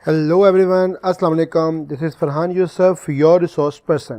Hello everyone, अस्सलाम वालेकुम। This is Farhan Yusuf, your resource person.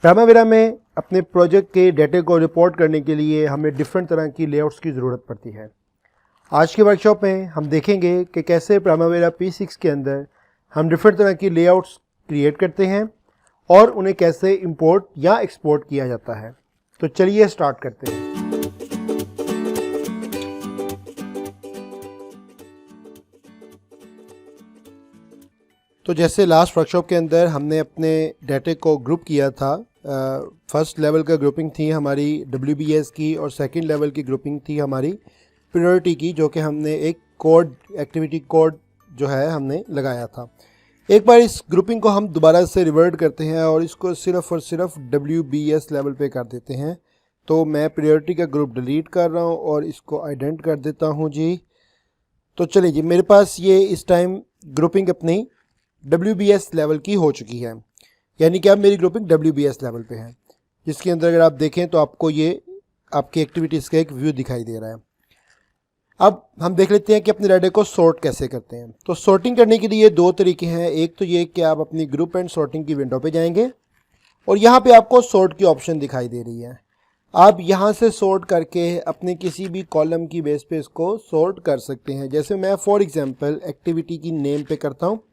Primavera में अपने प्रोजेक्ट के डेटे को रिपोर्ट करने के लिए हमें डिफरेंट तरह की लेआउट्स की ज़रूरत पड़ती है। आज के वर्कशॉप में हम देखेंगे कि कैसे प्राइमावेरा P6 के अंदर हम डिफरेंट तरह की लेआउट्स क्रिएट करते हैं और उन्हें कैसे इंपोर्ट या एक्सपोर्ट किया जाता है। तो चलिए स्टार्ट करते हैं। तो जैसे लास्ट वर्कशॉप के अंदर हमने अपने डेटे को ग्रुप किया था। फर्स्ट लेवल का ग्रुपिंग थी हमारी WBS की और सेकंड लेवल की ग्रुपिंग थी हमारी प्रायोरिटी की, जो कि हमने एक कोड, एक्टिविटी कोड जो है हमने लगाया था। एक बार इस ग्रुपिंग को हम दोबारा से रिवर्ट करते हैं और इसको सिर्फ और सिर्फ WBS लेवल पे कर देते हैं। तो मैं प्रायोरिटी का ग्रुप डिलीट कर रहा हूँ और इसको आइडेंट कर देता हूँ जी। तो चलिए जी, मेरे पास ये इस टाइम ग्रुपिंग अपनी WBS लेवल की हो चुकी है, यानी कि अब मेरी ग्रुपिंग WBS लेवल पे है, जिसके अंदर अगर आप देखें तो आपको ये आपकी एक्टिविटीज़ का एक व्यू दिखाई दे रहा है। अब हम देख लेते हैं कि अपने डेटा को सॉर्ट कैसे करते हैं। तो सॉर्टिंग करने के लिए दो तरीके हैं। एक तो ये कि आप अपनी ग्रुप एंड सॉर्टिंग की विंडो पे जाएंगे और यहाँ पे आपको सॉर्ट की ऑप्शन दिखाई दे रही है। आप यहाँ से सॉर्ट करके अपने किसी भी कॉलम की बेस पे इसको सॉर्ट कर सकते हैं। जैसे मैं फॉर एग्जांपल एक्टिविटी की नेम पे करता हूँ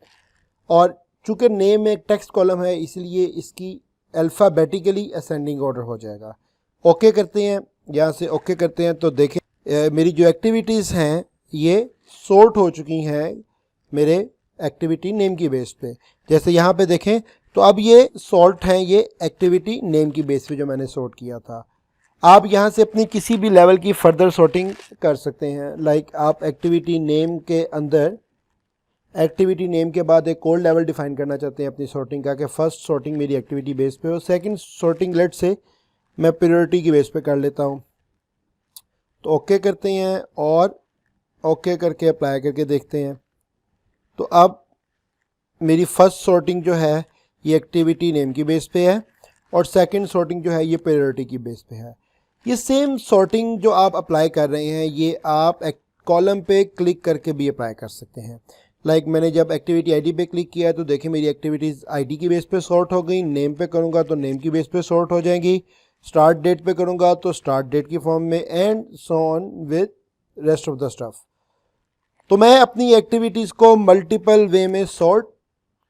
और चूँकि नेम में एक टेक्स्ट कॉलम है इसलिए इसकी अल्फ़ाबेटिकली असेंडिंग ऑर्डर हो जाएगा। ओके करते हैं, यहाँ से ओके करते हैं तो देखें मेरी जो एक्टिविटीज़ हैं ये सॉर्ट हो चुकी हैं मेरे एक्टिविटी नेम की बेस पे। जैसे यहाँ पे देखें तो अब ये सॉर्ट हैं, ये एक्टिविटी नेम की बेस पे जो मैंने सॉर्ट किया था। आप यहाँ से अपनी किसी भी लेवल की फर्दर सॉर्टिंग कर सकते हैं। लाइक आप एक्टिविटी नेम के अंदर एक्टिविटी नेम के बाद एक कोड लेवल डिफाइन करना चाहते हैं अपनी सॉर्टिंग का, कि फर्स्ट सॉर्टिंग मेरी एक्टिविटी बेस पे हो, सेकंड सॉर्टिंग लेट से मैं प्रायोरिटी की बेस पे कर लेता हूँ। तो ओके करते हैं और ओके करके अप्लाई करके देखते हैं। तो अब मेरी फर्स्ट सॉर्टिंग जो है ये एक्टिविटी नेम की बेस पे है और सेकंड सॉर्टिंग जो है ये प्रायोरिटी की बेस पे है। ये सेम सॉर्टिंग जो आप अप्लाई कर रहे हैं ये आप एक कॉलम पे क्लिक करके भी अप्लाई कर सकते हैं। लाइक मैंने जब एक्टिविटी आईडी पे क्लिक किया तो देखिए मेरी एक्टिविटीज़ आईडी की बेस पे सॉर्ट हो गई। नेम पे करूँगा तो नेम की बेस पे सॉर्ट हो जाएंगी। स्टार्ट डेट पे करूँगा तो स्टार्ट डेट की फॉर्म में, and so on with rest of the stuff. तो मैं अपनी एक्टिविटीज़ को मल्टीपल वे में सॉर्ट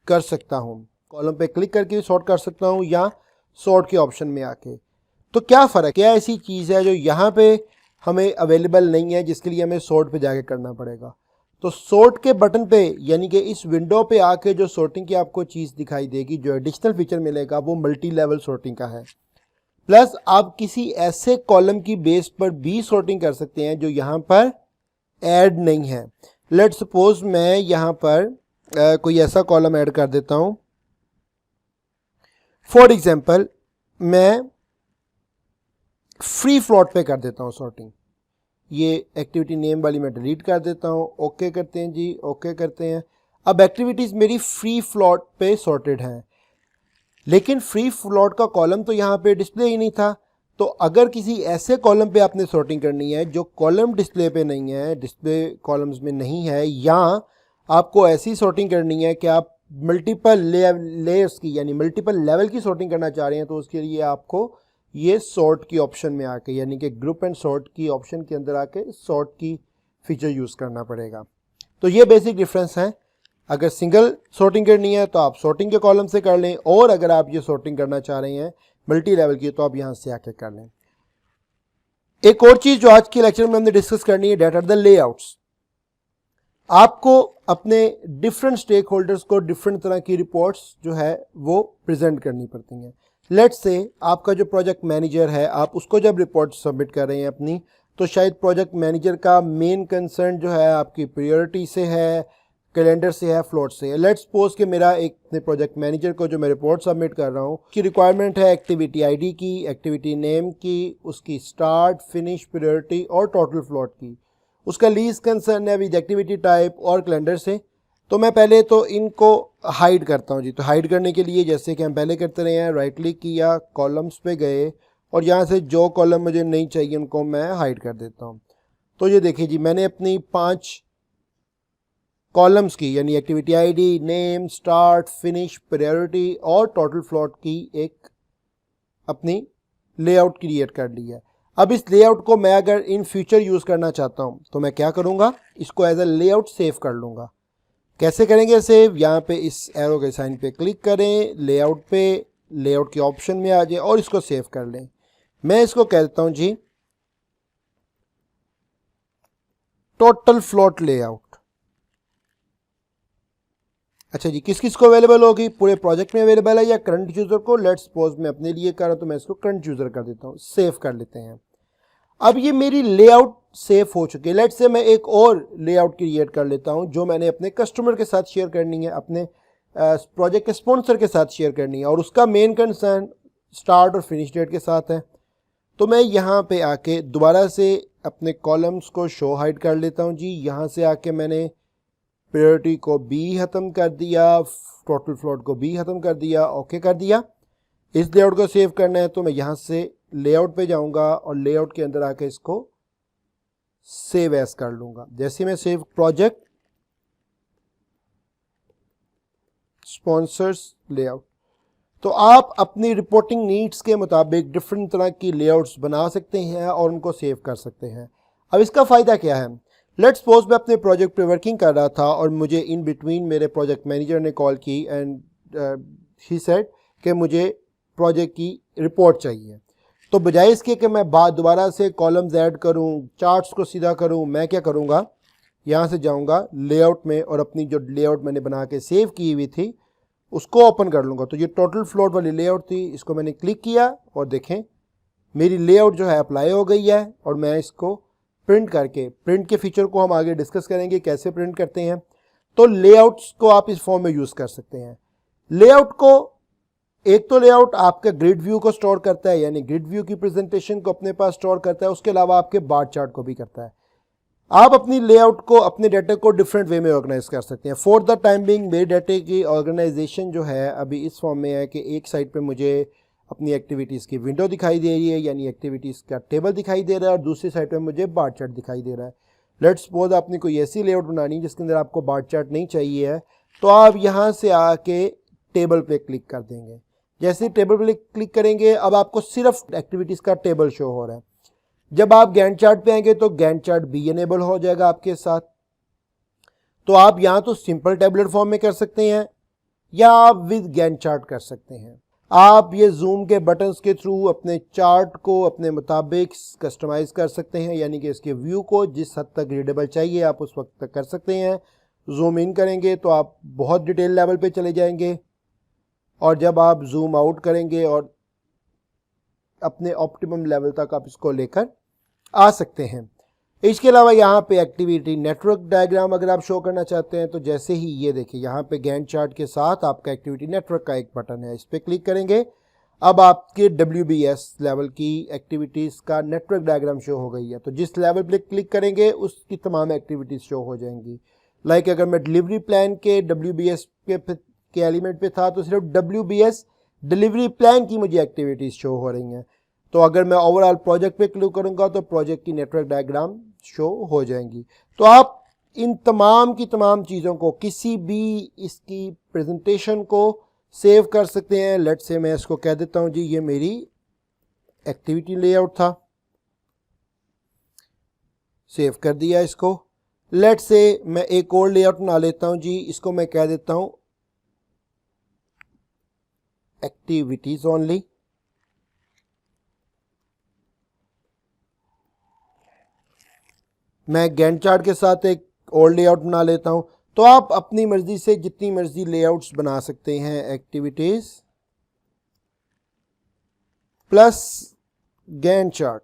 कर सकता हूँ। कॉलम पे क्लिक करके सॉर्ट कर सकता हूँ या सॉर्ट के ऑप्शन में आके। तो क्या फ़र्क, क्या ऐसी चीज़ है जो यहाँ पे हमें अवेलेबल नहीं है जिसके लिए हमें सॉर्ट पे जाके करना पड़ेगा। तो सॉर्ट के बटन पे यानी कि इस विंडो पे आके जो सॉर्टिंग की आपको चीज़ दिखाई देगी, जो एडिशनल फीचर मिलेगा वो मल्टी लेवल सॉर्टिंग का है। प्लस आप किसी ऐसे कॉलम की बेस पर भी सॉर्टिंग कर सकते हैं जो यहाँ पर ऐड नहीं है। लेट सपोज मैं यहाँ पर कोई ऐसा कॉलम ऐड कर देता हूँ। फॉर एग्जाम्पल मैं फ्री फ्लोट पे कर देता हूँ सॉर्टिंग। ये एक्टिविटी नेम वाली मैं डिलीट कर देता हूँ। ओके करते हैं जी, ओके करते हैं। अब एक्टिविटीज़ मेरी फ्री फ्लोट पे सॉर्टेड हैं, लेकिन फ्री फ्लोट का कॉलम तो यहाँ पे डिस्प्ले ही नहीं था। तो अगर किसी ऐसे कॉलम पे आपने सॉर्टिंग करनी है जो कॉलम डिस्प्ले पे नहीं है, डिस्प्ले कॉलम्स में नहीं है, या आपको ऐसी सॉर्टिंग करनी है कि आप मल्टीपल लेयर्स की यानी मल्टीपल लेवल की सॉर्टिंग करना चाह रहे हैं, तो उसके लिए आपको ये सॉर्ट की ऑप्शन में आके यानी कि ग्रुप एंड सॉर्ट की ऑप्शन के अंदर आके सॉर्ट की फीचर यूज़ करना पड़ेगा। तो ये बेसिक डिफरेंस है। अगर सिंगल सॉर्टिंग करनी है तो आप सॉर्टिंग के कॉलम से कर लें, और अगर आप ये सॉर्टिंग करना चाह रहे हैं मल्टी लेवल की तो आप यहाँ से आके कर लें। एक और चीज़ जो आज के लेक्चर में हमने डिस्कस करनी है, डेट आर द लेआउट्स। आपको अपने डिफरेंट स्टेक होल्डर्स को डिफरेंट तरह की रिपोर्ट्स जो है वो प्रेजेंट करनी पड़ती हैं। लेट्स से आपका जो प्रोजेक्ट मैनेजर है, आप उसको जब रिपोर्ट सबमिट कर रहे हैं अपनी, तो शायद प्रोजेक्ट मैनेजर का मेन कंसर्न जो है आपकी प्रायोरिटी से है, कैलेंडर से है, फ्लोट से है। लेट्स सपोज कि मेरा एक प्रोजेक्ट मैनेजर को जो मैं रिपोर्ट सबमिट कर रहा हूँ की रिक्वायरमेंट है एक्टिविटी आईडी की, एक्टिविटी नेम की, उसकी स्टार्ट, फिनिश, प्रायोरिटी और टोटल फ्लोट की। उसका लीज कंसर्न है विद एक्टिविटी टाइप और कैलेंडर से। तो मैं पहले तो इनको हाइड करता हूँ जी। तो हाइड करने के लिए जैसे कि हम पहले करते रहे हैं, राइट क्लिक किया, कॉलम्स पे गए और यहाँ से जो कॉलम मुझे नहीं चाहिए उनको मैं हाइड कर देता हूँ। तो ये देखिए जी, मैंने अपनी 5 कॉलम्स की यानी activity ID, name, start, finish, priority और टोटल फ्लोट की एक अपनी लेआउट क्रिएट कर ली है। अब इस लेआउट को मैं अगर इन फ्यूचर यूज़ करना चाहता हूँ तो मैं क्या करूँगा, इसको एज अ लेआउट सेव कर लूँगा। कैसे करेंगे सेव, यहाँ पे इस एरो के साइन पे क्लिक करें, लेआउट पे, लेआउट के ऑप्शन में आ जाए और इसको सेव कर लें। मैं इसको कह देता हूँ जी टोटल फ्लोट लेआउट। अच्छा जी, किस किस को अवेलेबल होगी, पूरे प्रोजेक्ट में अवेलेबल है या करंट यूज़र को। लेट्स सपोज मैं अपने लिए कर रहा हूँ तो मैं इसको करंट यूज़र कर देता हूँ, सेव कर लेते हैं। अब ये मेरी लेआउट सेव हो चुकी है। लेट्स से मैं एक और लेआउट क्रिएट कर लेता हूँ जो मैंने अपने कस्टमर के साथ शेयर करनी है, अपने प्रोजेक्ट के स्पॉन्सर के साथ शेयर करनी है और उसका मेन कंसर्न स्टार्ट और फिनिश डेट के साथ है। तो मैं यहाँ पे आके दोबारा से अपने कॉलम्स को शो हाइड कर लेता हूँ जी। यहाँ से आके मैंने प्रायोरिटी को भी ख़त्म कर दिया, टोटल फ्लोट को भी ख़त्म कर दिया, ओके कर दिया। इस लेआउट को सेव करना है तो मैं यहाँ से लेआउट पे जाऊँगा और लेआउट के अंदर आके इसको सेव एज कर लूँगा। जैसे मैं सेव प्रोजेक्ट स्पॉन्सर्स लेआउट, तो आप अपनी रिपोर्टिंग नीड्स के मुताबिक डिफरेंट तरह की लेआउट्स बना सकते हैं और उनको सेव कर सकते हैं। अब इसका फ़ायदा क्या है, लेट्स सपोज मैं अपने प्रोजेक्ट पे वर्किंग कर रहा था और मुझे इन बिटवीन मेरे प्रोजेक्ट मैनेजर ने कॉल की एंड ही सेड कि मुझे प्रोजेक्ट की रिपोर्ट चाहिए। तो बजाय इसके कि मैं दोबारा से कॉलम्स ऐड करूं, चार्ट्स को सीधा करूं, मैं क्या करूंगा, यहाँ से जाऊंगा लेआउट में और अपनी जो लेआउट मैंने बना के सेव की हुई थी उसको ओपन कर लूँगा। तो ये टोटल फ्लोट वाली लेआउट थी, इसको मैंने क्लिक किया और देखें मेरी लेआउट जो है अप्लाई हो गई है। और मैं इसको प्रिंट करके, प्रिंट के फीचर को हम आगे डिस्कस करेंगे कैसे प्रिंट करते हैं। तो लेआउट्स को आप इस फॉर्म में यूज़ कर सकते हैं। लेआउट को, एक तो लेआउट आपका ग्रिड व्यू को स्टोर करता है, यानी ग्रिड व्यू की प्रेजेंटेशन को अपने पास स्टोर करता है, उसके अलावा आपके बार चार्ट को भी करता है। आप अपनी लेआउट को, अपने डाटा को डिफरेंट वे में ऑर्गेनाइज कर सकते हैं। फॉर द टाइम बिंग मेरे डाटे की ऑर्गेनाइजेशन जो है अभी इस फॉर्म में है कि एक साइड पे मुझे अपनी एक्टिविटीज़ की विंडो दिखाई दे रही है, यानी एक्टिविटीज़ का टेबल दिखाई दे रहा है, और दूसरी साइड पे मुझे बार चार्ट दिखाई दे रहा है। लेट्स सपोज आपने कोई ऐसी लेआउट बनानी जिसके अंदर आपको बार चार्ट नहीं चाहिए है, तो आप यहाँ से आके टेबल पे क्लिक कर देंगे। जैसे टेबल पे क्लिक करेंगे अब आपको सिर्फ एक्टिविटीज़ का टेबल शो हो रहा है। जब आप गैंट चार्ट पे आएंगे तो गैंट चार्ट भी इनेबल हो जाएगा आपके साथ। तो आप यहाँ तो सिंपल टेबलेट फॉर्म में कर सकते हैं या आप विद गैंट चार्ट कर सकते हैं। आप ये जूम के बटन्स के थ्रू अपने चार्ट को अपने मुताबिक कस्टमाइज कर सकते हैं, यानी कि इसके व्यू को जिस हद तक रीडेबल चाहिए आप उस वक्त तक कर सकते हैं। जूम इन करेंगे तो आप बहुत डिटेल लेवल पे चले जाएंगे और जब आप जूम आउट करेंगे और अपने ऑप्टिमम लेवल तक आप इसको लेकर आ सकते हैं। इसके अलावा यहाँ पे एक्टिविटी नेटवर्क डायग्राम अगर आप शो करना चाहते हैं तो जैसे ही ये देखिए यहाँ पे गैंट चार्ट के साथ आपका एक्टिविटी नेटवर्क का एक बटन है, इस पर क्लिक करेंगे। अब आपके WBS लेवल की एक्टिविटीज़ का नेटवर्क डायग्राम शो हो गई है। तो जिस लेवल पे क्लिक करेंगे उसकी तमाम एक्टिविटीज़ शो हो जाएंगी। लाइक अगर मैं डिलीवरी प्लान के WBS के एलिमेंट पे था तो सिर्फ WBS डिलीवरी प्लान की मुझे एक्टिविटीज़ शो हो रही हैं। तो अगर मैं ओवरऑल प्रोजेक्ट पे क्लिक करूंगा तो प्रोजेक्ट की नेटवर्क डायग्राम शो हो जाएंगी। तो आप इन तमाम की तमाम चीज़ों को, किसी भी इसकी प्रेजेंटेशन को सेव कर सकते हैं। लेट्स से मैं इसको कह देता हूं जी ये मेरी एक्टिविटी लेआउट था, सेव कर दिया इसको। लेट्स से मैं एक और लेआउट बना लेता हूं जी, इसको मैं कह देता हूं एक्टिविटीज ओनली। मैं गैंट चार्ट के साथ एक और लेआउट बना लेता हूं। तो आप अपनी मर्जी से जितनी मर्जी लेआउट्स बना सकते हैं। Activities plus Gantt chart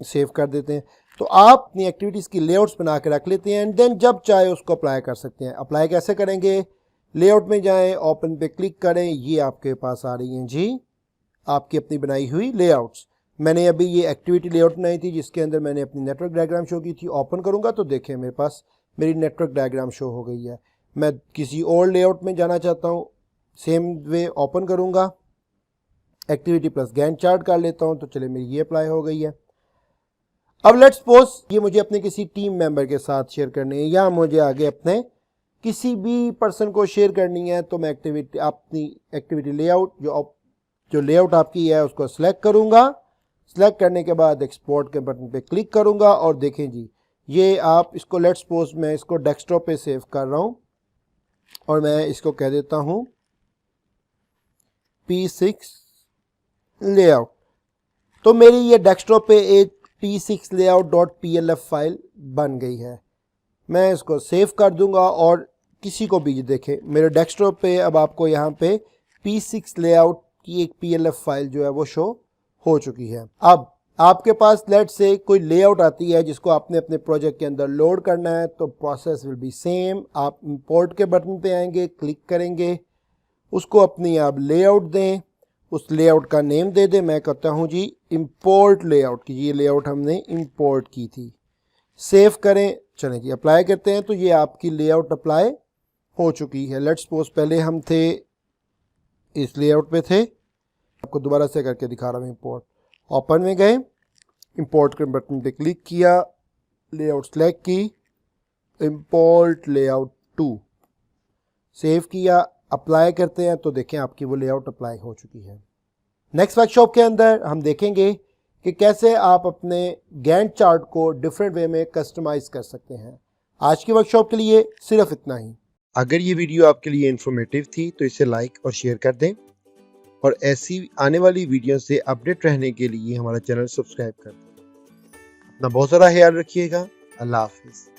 save कर देते हैं। तो आप अपनी एक्टिविटीज की लेआउट्स बना के रख लेते हैं एंड देन जब चाहे उसको अप्लाई कर सकते हैं। अप्लाई कैसे करेंगे, लेआउट में जाएं, ओपन पे क्लिक करें, ये आपके पास आ रही हैं जी आपकी अपनी बनाई हुई लेआउट्स। मैंने अभी ये एक्टिविटी लेआउट बनाई थी जिसके अंदर मैंने अपनी नेटवर्क डायग्राम शो की थी। ओपन करूंगा तो देखें मेरे पास मेरी नेटवर्क डायग्राम शो हो गई है। मैं किसी और लेआउट में जाना चाहता हूँ, सेम वे ओपन करूंगा, एक्टिविटी प्लस गैंट चार्ट कर लेता हूँ तो चले मेरी ये अप्लाई हो गई है। अब लेट्स सपोज ये मुझे अपने किसी टीम मेंबर के साथ शेयर करनी है या मुझे आगे अपने किसी भी पर्सन को शेयर करनी है, तो मैं अपनी एक्टिविटी लेआउट जो लेआउट आपकी है उसको सिलेक्ट करूंगा। सिलेक्ट करने के बाद एक्सपोर्ट के बटन पे क्लिक करूंगा और देखें जी, ये आप इसको लेट्स सपोज मैं इसको डेस्कटॉप पे सेव कर रहा हूं और मैं इसको कह देता हूं P6 लेआउट। तो मेरी ये डेस्कटॉप पे एक P6 layout.plf फाइल बन गई है। मैं इसको सेव कर दूंगा और किसी को भी देखें मेरे डेस्कटॉप पे अब आपको यहाँ पे P6 लेआउट की एक PLF फाइल जो है वो शो हो चुकी है। अब आपके पास लेट से कोई लेआउट आती है जिसको आपने अपने प्रोजेक्ट के अंदर लोड करना है, तो प्रोसेस विल बी सेम। आप इंपोर्ट के बटन पे आएंगे, क्लिक करेंगे, उसको अपनी आप लेआउट दें, उस लेआउट का नेम दे दें। मैं कहता हूं जी इंपोर्ट लेआउट की, ये लेआउट हमने इंपोर्ट की थी। सेव करें, चलें जी अप्लाई करते हैं, तो ये आपकी लेआउट अप्लाई हो चुकी है। लेट्स सपोज पहले हम थे इस लेआउट पे थे, आपको दोबारा से करके दिखा रहा हूँ। इंपोर्ट ओपन में गए, इंपोर्ट के बटन पे क्लिक किया, लेआउट सेलेक्ट की, इंपोर्ट लेआउट 2 सेव किया, अप्लाई करते हैं, तो देखें आपकी वो लेआउट अप्लाई हो चुकी है। नेक्स्ट वर्कशॉप के अंदर हम देखेंगे कि कैसे आप अपने गैंट चार्ट को डिफरेंट वे में कस्टमाइज कर सकते हैं। आज की वर्कशॉप के लिए सिर्फ इतना ही। अगर ये वीडियो आपके लिए इन्फॉर्मेटिव थी तो इसे लाइक और शेयर कर दें और ऐसी आने वाली वीडियो से अपडेट रहने के लिए हमारा चैनल सब्सक्राइब कर दें। अपना बहुत सारा ख्याल रखिएगा। अल्लाह हाफिज़।